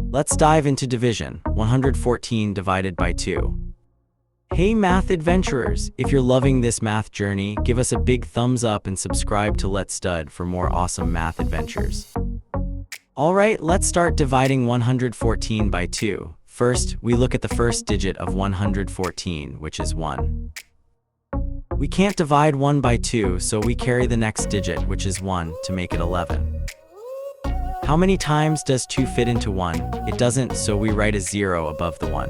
Let's dive into division. 114 divided by 2. Hey math adventurers, if you're loving this math journey, give us a big thumbs up and subscribe to Let's Stud for more awesome math adventures. Alright, let's start dividing 114 by 2. First, we look at the first digit of 114, which is 1. We can't divide 1 by 2, so we carry the next digit, which is 1, to make it 11. How many times does 2 fit into 1? It doesn't, so we write a 0 above the 1.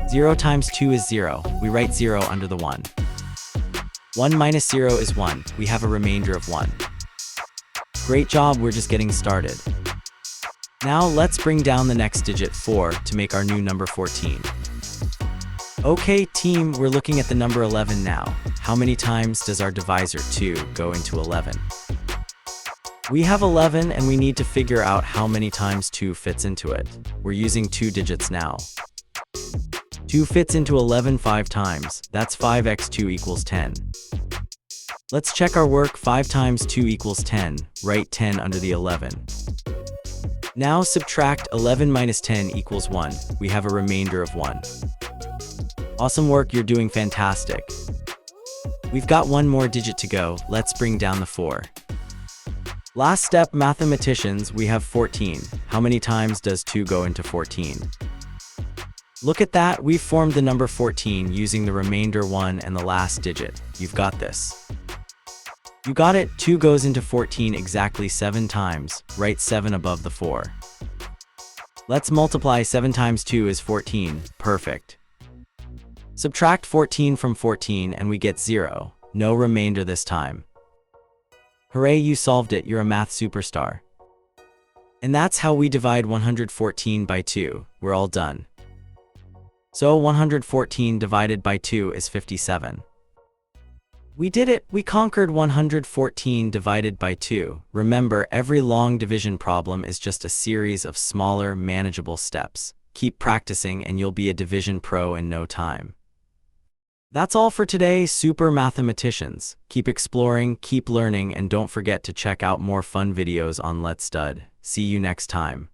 0 times 2 is 0. We write 0 under the 1. 1 minus 0 is 1. We have a remainder of 1. Great job, we're just getting started. Now let's bring down the next digit, 4, to make our new number 14. Okay team, we're looking at the number 11 now. How many times does our divisor 2 go into 11? We have 11 and we need to figure out how many times 2 fits into it. We're using 2 digits now. 2 fits into 11 5 times. That's 5x 2 equals 10. Let's check our work. 5 times 2 equals 10. Write 10 under the 11. Now subtract 11 minus 10 equals 1. We have a remainder of 1. Awesome work, you're doing fantastic. We've got one more digit to go. Let's bring down the 4. Last step, mathematicians, we have 14. How many times does 2 go into 14? Look at that, we've formed the number 14 using the remainder 1 and the last digit. You've got this. You got it, 2 goes into 14 exactly 7 times. Write 7 above the 4. Let's multiply. 7 times 2 is 14. Perfect. Subtract 14 from 14 and we get 0. No remainder this time. Hooray, you solved it, you're a math superstar. And that's how we divide 114 by 2. We're all done. So 114 divided by 2 is 57. We did it! We conquered 114 divided by 2. Remember, every long division problem is just a series of smaller, manageable steps. Keep practicing and you'll be a division pro in no time. That's all for today, super mathematicians. Keep exploring, keep learning, and don't forget to check out more fun videos on Let's Stud. See you next time.